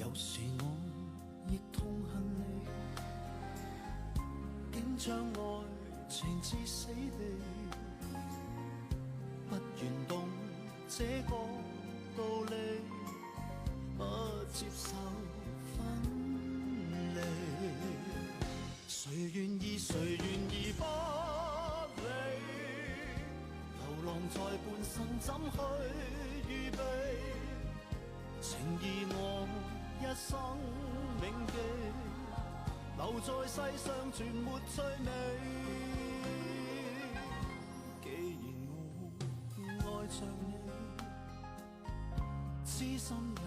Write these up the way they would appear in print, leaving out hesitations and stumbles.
有時我亦痛恨你，竟將愛情至死地，不願懂這個道理，不接受分離。誰願意不理？流浪在半生怎去預備？情義我一生銘記，留在世上全沒趣味。既然我愛着你，痴心也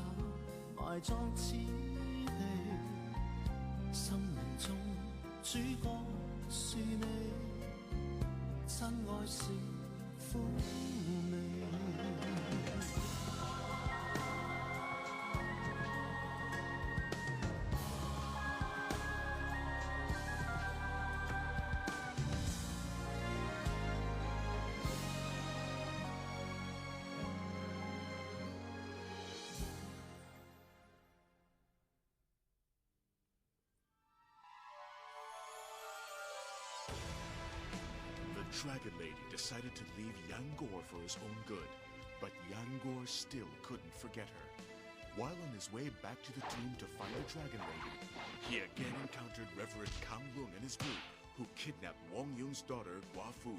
埋葬此地，生命中主角是你，真愛是苦味。Dragon Lady decided to leave Yangor for his own good, but Yangor still couldn't forget her. While on his way back to the tomb to find the Dragon Lady, he again encountered Reverend Kang Lung and his group, who kidnapped Wang Yun's daughter, Gua Fu.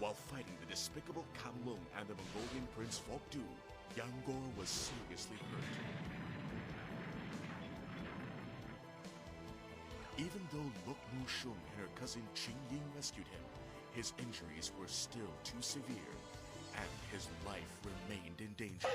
While fighting the despicable Kang Lung and the Mongolian prince Fok Du, Yangor was seriously hurt. Even though Lok Mu Shung and her cousin Qing Ying rescued him, his injuries were still too severe, and his life remained in danger.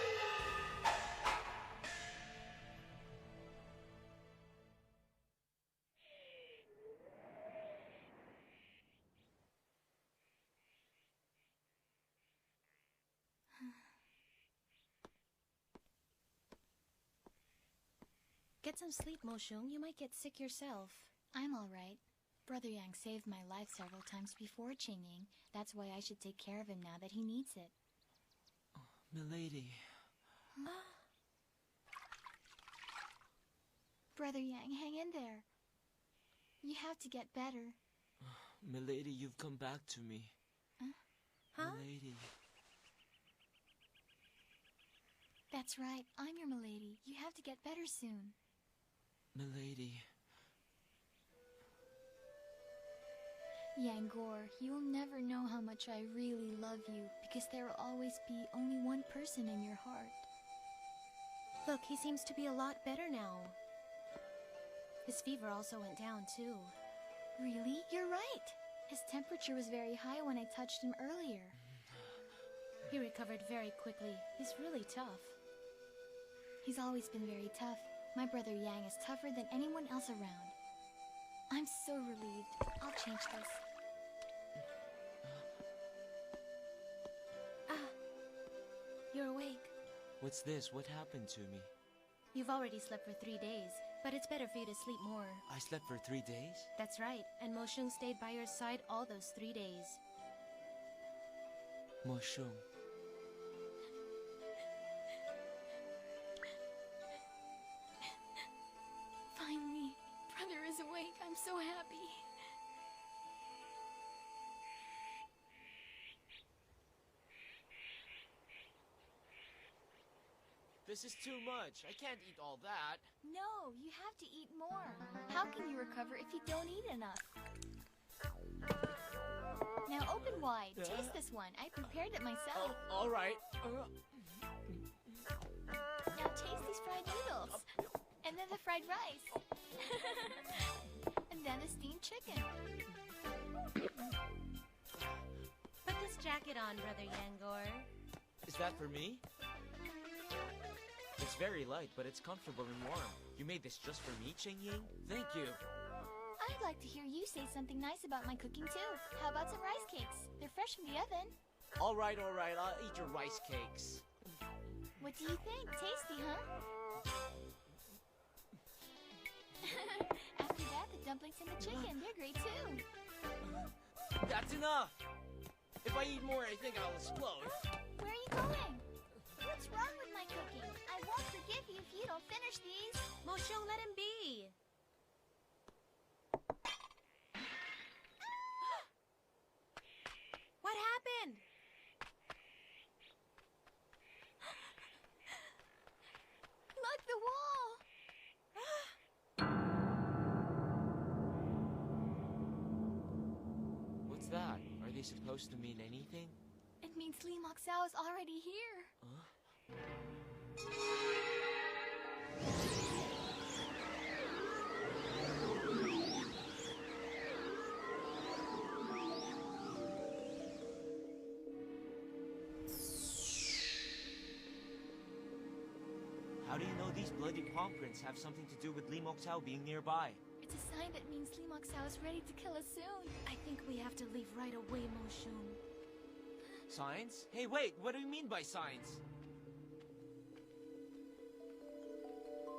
Get some sleep, Mo Shung. You might get sick yourself. I'm all right. Brother Yang saved my life several times before, Qing Ying. That's why I should take care of him now that he needs it. Milady. Brother Yang, hang in there. You have to get better. Milady, you've come back to me. Huh? Milady. That's right. I'm your milady. You have to get better soon. Milady. Yangor, you'll never know how much I really love you, because there will always be only one person in your heart. Look, he seems to be a lot better now. His fever also went down, too. Really? You're right! His temperature was very high when I touched him earlier. He recovered very quickly. He's really tough. He's always been very tough. My brother Yang is tougher than anyone else around. I'm so relieved. I'll change this. You're awake. What's this? What happened to me? You've already slept for 3 days, but it's better for you to sleep more. I slept for 3 days? That's right, and Mo Shung stayed by your side all those 3 days. Mo Shung. Finally, brother is awake. I'm so happy. This is too much. I can't eat all that. No, you have to eat more. How can you recover if you don't eat enough? Now open wide. Taste this one. I prepared it myself. All right. Now taste these fried noodles. And then the fried rice. And then the steamed chicken. Put this jacket on, Brother Yangor. Is that for me? It's very light, but it's comfortable and warm. You made this just for me, Qing Ying? Thank you. I'd like to hear you say something nice about my cooking too. How about some rice cakes? They're fresh from the oven. All right. I'll eat your rice cakes. What do you think? Tasty, huh? After that, the dumplings and the chicken. They're great too. That's enough! If I eat more, I think I'll explode. Where are you going? What's wrong with my cooking? I won't forgive you if you don't finish. finish these. Moshung, let him be. What happened? Look, the wall! What's that? Are they supposed to mean anything? It means Li Moxiao is already here. How do you know these bloody palm prints have something to do with Li Moxiao being nearby? It's a sign that means Li Moxiao is ready to kill us soon. I think we have to leave right away, Moshung. Signs? Hey, wait! What do you mean by signs?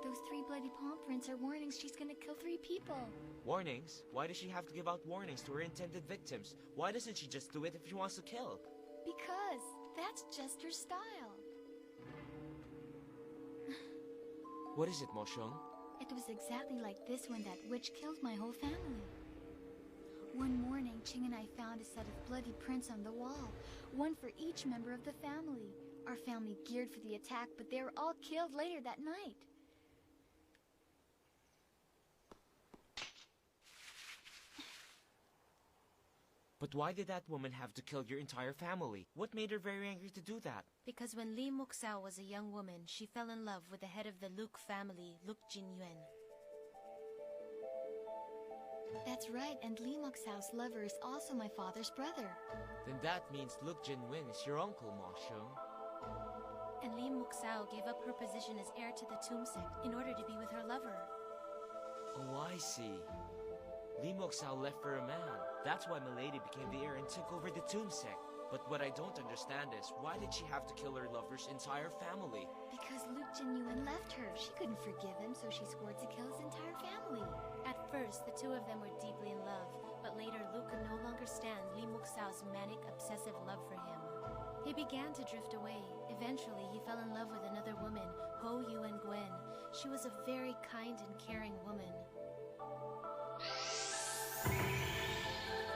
Those 3 bloody palm prints are warnings she's gonna kill 3 people. Warnings? Why does she have to give out warnings to her intended victims? Why doesn't she just do it if she wants to kill? Because that's just her style. What is it, Moshung? It was exactly like this when that witch killed my whole family. One morning, Ching and I found a set of bloody prints on the wall. One for each member of the family. Our family geared for the attack, but they were all killed later that night. But why did that woman have to kill your entire family? What made her very angry to do that? Because when Li Moxiao was a young woman, she fell in love with the head of the Luke family, Luke Jinyuan. That's right, and Li Moxiao's lover is also my father's brother. Then that means Luke Jinwen is your uncle, Moshung. And Li Moxiao gave up her position as heir to the Tomb Sect in order to be with her lover. Oh, I see. Li Moxiao left for a man. That's why Milady became the heir and took over the Tomb Sect. But what I don't understand is, why did she have to kill her lover's entire family? Because Luke Jinyuan left her. She couldn't forgive him, so she swore to kill his entire family. At first, the two of them were deeply in love, but later Luke could no longer stand Li Moxiao's manic, obsessive love for him. He began to drift away. Eventually, he fell in love with another woman, Ho Yuan Gwen. She was a very kind and caring woman.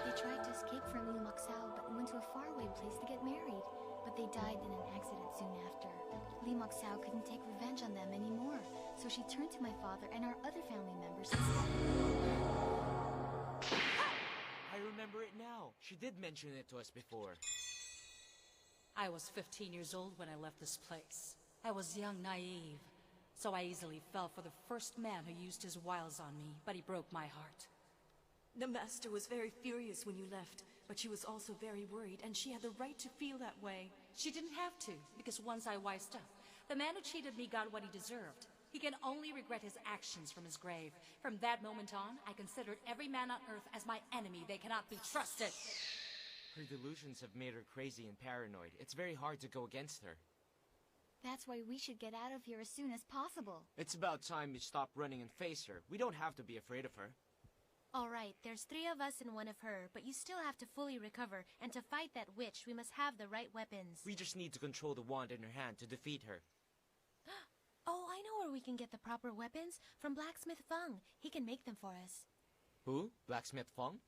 They tried to escape from Li Moxiao, but went to a faraway place to get married. But they died in an accident soon after. Li Moxiao couldn't take revenge on them anymore, so she turned to my father and our other family members instead. I remember it now. She did mention it to us before. I was 15 years old when I left this place. I was young, naive, so I easily fell for the first man who used his wiles on me, but he broke my heart. The master was very furious when you left, but she was also very worried, and she had the right to feel that way. She didn't have to, because once I wised up, the man who cheated me got what he deserved. He can only regret his actions from his grave. From that moment on, I considered every man on Earth as my enemy. They cannot be trusted. Her delusions have made her crazy and paranoid. It's very hard to go against her. That's why we should get out of here as soon as possible. It's about time we stop running and face her. We don't have to be afraid of her. All right, there's 3 of us and 1 of her, but you still have to fully recover, and to fight that witch, we must have the right weapons. We just need to control the wand in her hand to defeat her. Oh, I know where we can get the proper weapons. From Blacksmith Feng. He can make them for us. Who? Blacksmith Feng?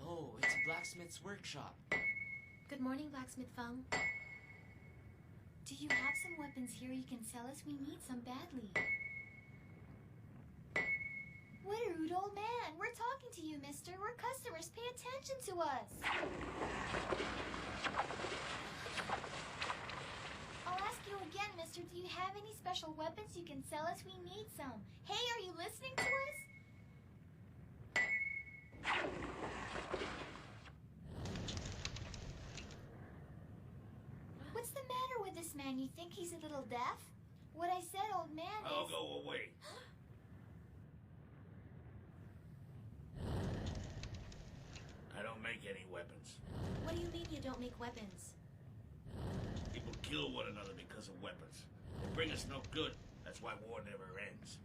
Oh, it's a blacksmith's workshop. Good morning, Blacksmith Feng. Do you have some weapons here you can sell us? We need some badly. What a rude old man! We're talking to you, mister. We're customers. Pay attention to us. I'll ask you again, mister. Do you have any special weapons you can sell us? We need some. Hey, are you listening to us? What's the matter with this man? You think he's a little deaf? What I said, old man, is... I'll go away. I don't make any weapons. What do you mean you don't make weapons? kill one another because of weapons. They bring us no good. That's why war never ends.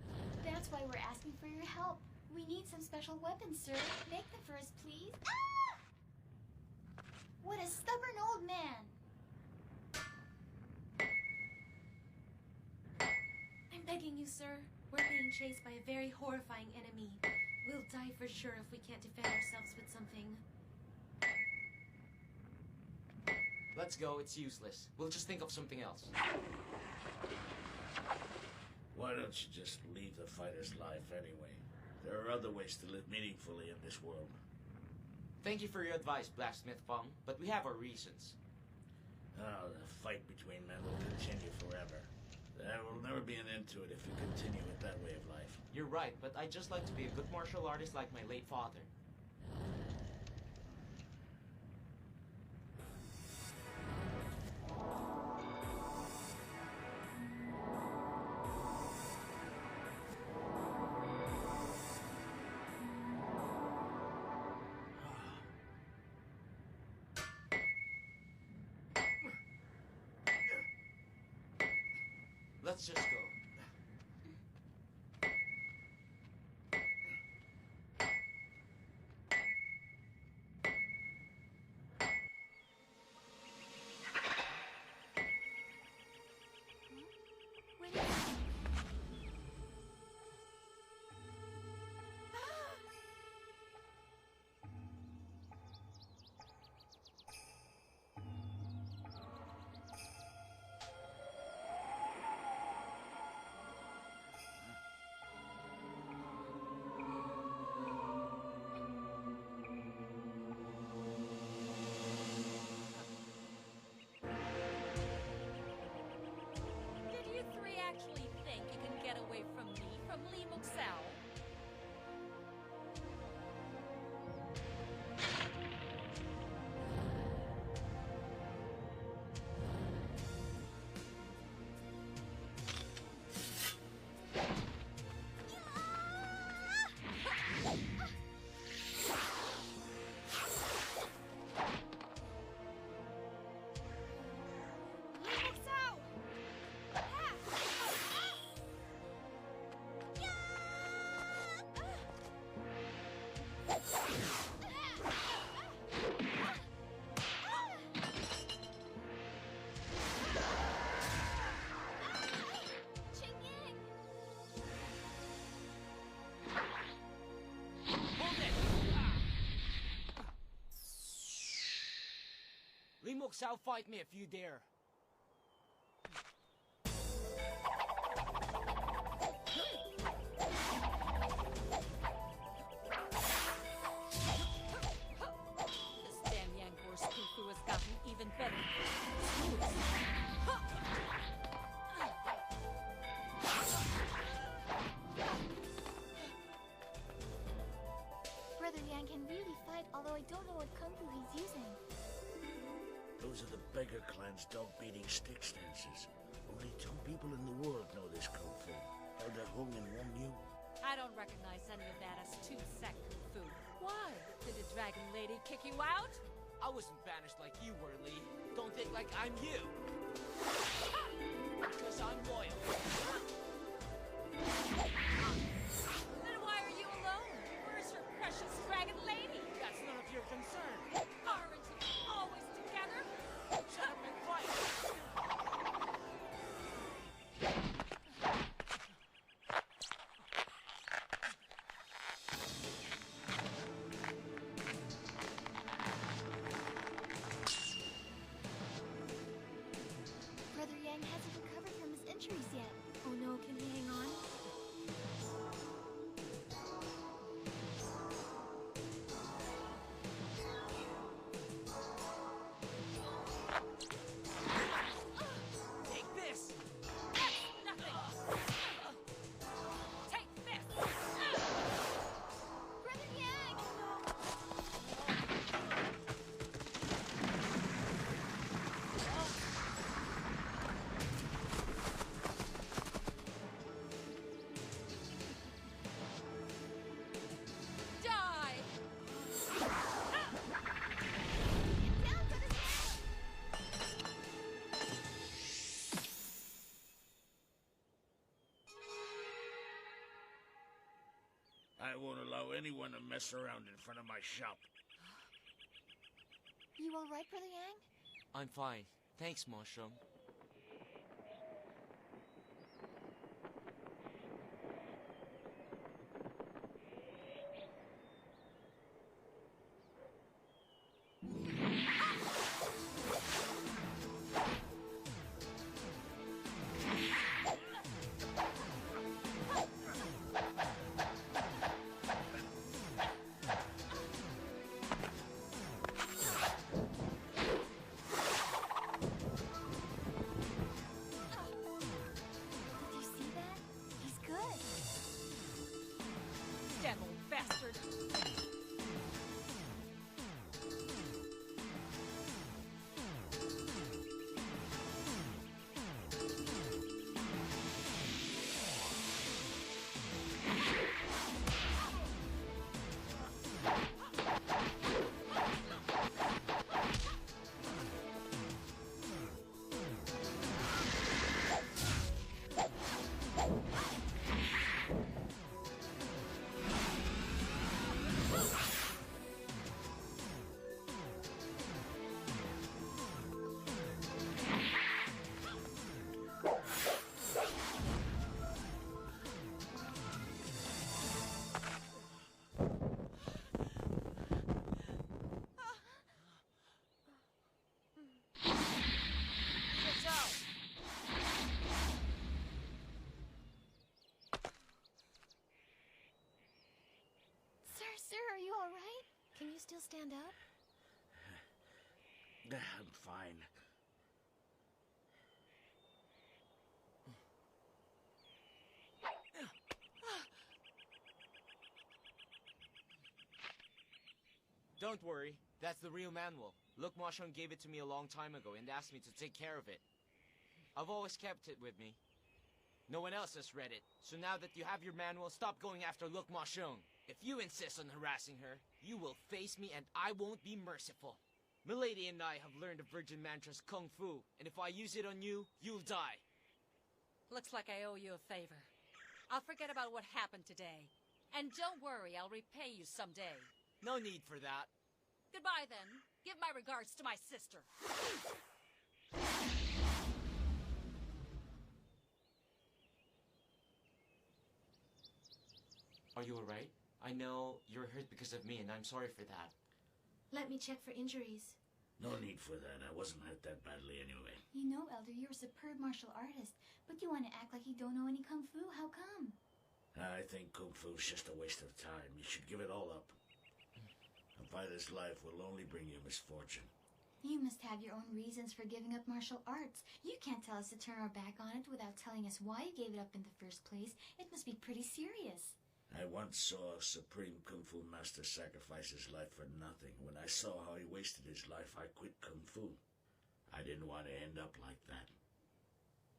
That's why we're asking for your help. We need some special weapons, sir. Make them for us, please. Ah! What a stubborn old man. I'm begging you, sir. We're being chased by a very horrifying enemy. We'll die for sure if we can't defend ourselves with something. Let's go, it's useless. We'll just think of something else. Why don't you just leave the fighter's life anyway? There are other ways to live meaningfully in this world. Thank you for your advice, Blacksmith Fung, but we have our reasons. Oh, the fight between men will continue forever. There will never be an end to it if we continue with that way of life. You're right, but I'd just like to be a good martial artist like my late father. Let's just go. Did you three actually think you can get away from me, from Li Muxao? Li Muxao, fight me if you dare. This damn Yangor's kung fu has gotten even better. Brother Yang can really fight, although I don't know what kung fu he's using. Those are the beggar clan's dog-beating stick stances. Only 2 people in the world know this kung fu. Elder Hong and Wong Yu. I don't recognize any of that as two-sec kung fu. Why? Did the dragon lady kick you out? I wasn't banished like you were, Lee. Don't think like I'm you. Because I'm loyal. Then why are you alone? Where's your precious dragon lady? That's none of your concern. Aren't you always together? Shut up and fight. Brother Yang hasn't recovered from his injuries yet. Oh no, can he hang on? Take this. Nothing. Take this. Brother Yang! I won't allow anyone to mess around in front of my shop. You all right, Brother Yang? I'm fine. Thanks, Mushroom. Did you see that? He's good. Damn old bastard! Sir, are you all right? Can you still stand up? I'm fine. Don't worry. That's the real manual. Look, Mushroom gave it to me a long time ago and asked me to take care of it. I've always kept it with me. No one else has read it. So now that you have your manual, stop going after Look Mushroom. If you insist on harassing her, you will face me and I won't be merciful. Milady and I have learned the Virgin Mantra's Kung Fu, and if I use it on you, you'll die. Looks like I owe you a favor. I'll forget about what happened today. And don't worry, I'll repay you someday. No need for that. Goodbye, then. Give my regards to my sister. Are you alright? I know you're hurt because of me, and I'm sorry for that. Let me check for injuries. No need for that. I wasn't hurt that badly anyway. You know, Elder, you're a superb martial artist, but you want to act like you don't know any kung fu. How come? I think Kung Fu's just a waste of time. You should give it all up. A fighter's life will only bring you misfortune. You must have your own reasons for giving up martial arts. You can't tell us to turn our back on it without telling us why you gave it up in the first place. It must be pretty serious. I once saw a supreme Kung Fu master sacrifice his life for nothing. When I saw how he wasted his life, I quit Kung Fu. I didn't want to end up like that.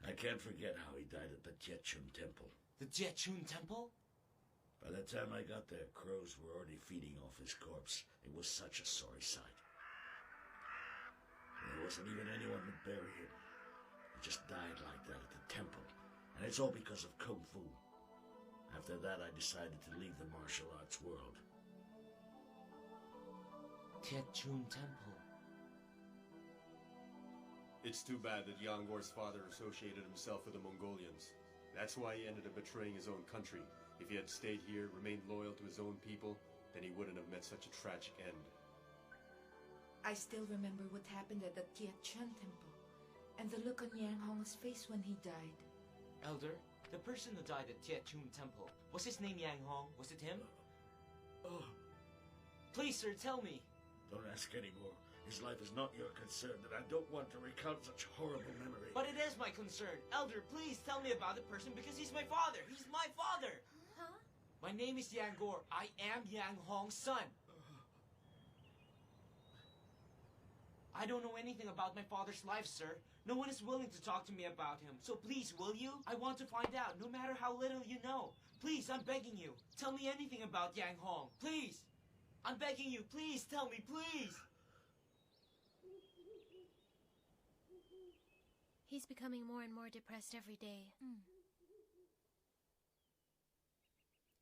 I can't forget how he died at the Tietchun Temple. The Tietchun Temple? By the time I got there, crows were already feeding off his corpse. It was such a sorry sight. There wasn't even anyone to bury him. He just died like that at the temple. And it's all because of Kung Fu. After that, I decided to leave the martial arts world. Tietchun Temple. It's too bad that Yangor's father associated himself with the Mongolians. That's why he ended up betraying his own country. If he had stayed here, remained loyal to his own people, then he wouldn't have met such a tragic end. I still remember what happened at the Tietchun Temple, and the look on Yang Hong's face when he died. Elder, the person who died at Tietchun Temple, was his name Yang Hong? Was it him? Please, sir, tell me. Don't ask anymore. His life is not your concern, and I don't want to recount such horrible memory. But it is my concern. Elder, please tell me about the person because he's my father. He's my father. Huh? My name is Yangor. I am Yang Hong's son. I don't know anything about my father's life, sir. No one is willing to talk to me about him. So please, will you? I want to find out, no matter how little you know. Please, I'm begging you. Tell me anything about Yang Hong. Please. I'm begging you. Please, tell me, please. He's becoming more and more depressed every day.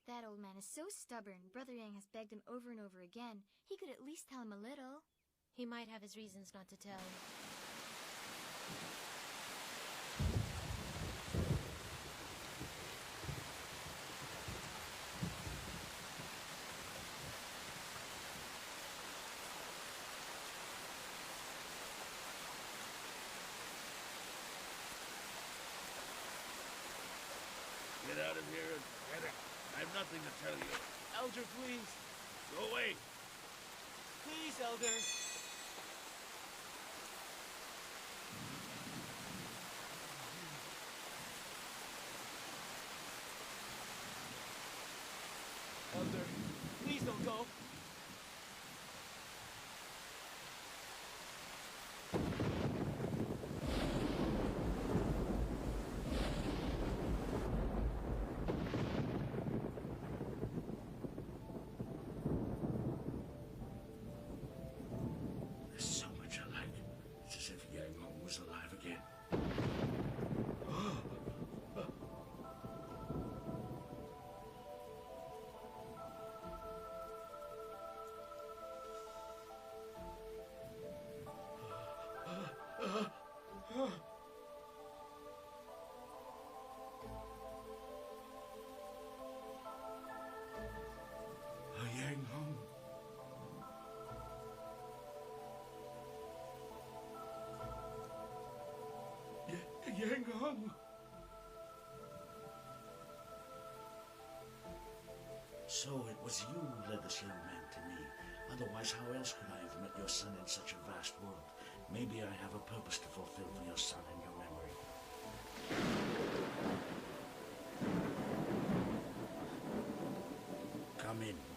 That old man is so stubborn. Brother Yang has begged him over and over again. He could at least tell him a little. He might have his reasons not to tell. Get out of here and get it. I have nothing to tell you. Elder, please. Go away. Please, Elder. Elder, please don't go. They're so much alike. It's as if Yang Hong was alive again. Yang Hong. Yang Hong. So it was you who led this young man to me. Otherwise, how else could I have met your son in such a vast world? Maybe I have a purpose to fulfill for your son and your memory. Come in.